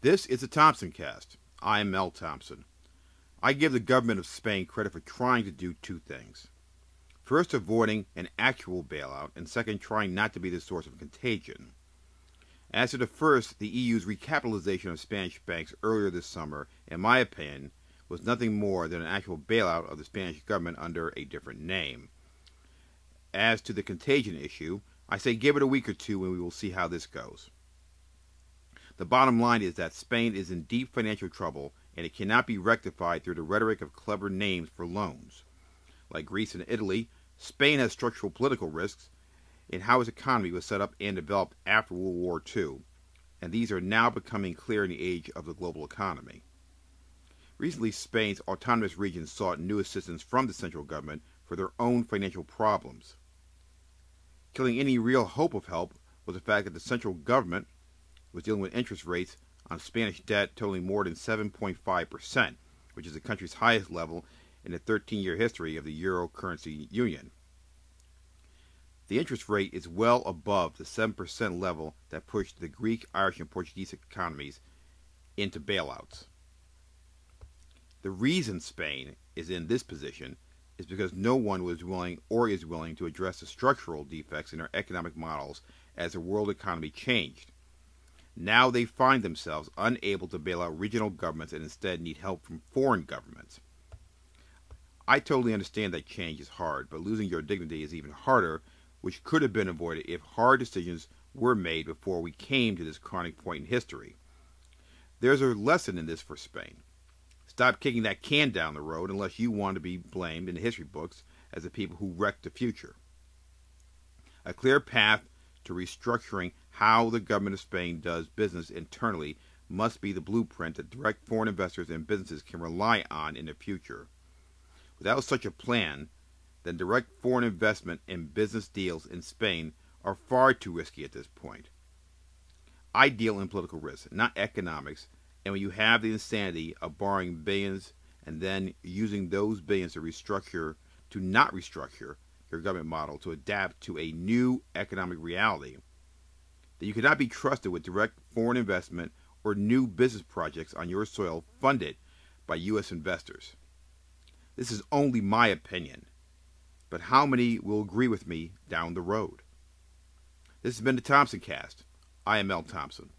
This is the Thompson Cast. I am Mel Thompson. I give the government of Spain credit for trying to do two things. First, avoiding an actual bailout, and second, trying not to be the source of contagion. As to the first, the EU's recapitalization of Spanish banks earlier this summer, in my opinion, was nothing more than an actual bailout of the Spanish government under a different name. As to the contagion issue, I say give it a week or two and we will see how this goes. The bottom line is that Spain is in deep financial trouble and it cannot be rectified through the rhetoric of clever names for loans. Like Greece and Italy, Spain has structural political risks in how its economy was set up and developed after World War II, and these are now becoming clear in the age of the global economy. Recently, Spain's autonomous regions sought new assistance from the central government for their own financial problems. Killing any real hope of help was the fact that the central government was dealing with interest rates on Spanish debt totaling more than 7.5%, which is the country's highest level in the 13-year history of the Euro currency union. The interest rate is well above the 7% level that pushed the Greek, Irish, and Portuguese economies into bailouts. The reason Spain is in this position is because no one was willing or is willing to address the structural defects in their economic models as the world economy changed. Now they find themselves unable to bail out regional governments and instead need help from foreign governments. I totally understand that change is hard, but losing your dignity is even harder, which could have been avoided if hard decisions were made before we came to this chronic point in history. There's a lesson in this for Spain. Stop kicking that can down the road unless you want to be blamed in the history books as the people who wrecked the future. A clear path to restructuring how the government of Spain does business internally must be the blueprint that direct foreign investors and businesses can rely on in the future. Without such a plan, then direct foreign investment and business deals in Spain are far too risky at this point. I deal in political risk, not economics, and when you have the insanity of borrowing billions and then using those billions to not restructure your government model to adapt to a new economic reality, then you cannot be trusted with direct foreign investment or new business projects on your soil funded by U.S. investors. This is only my opinion, but how many will agree with me down the road? This has been the Thompson Cast. I am Mel Thompson.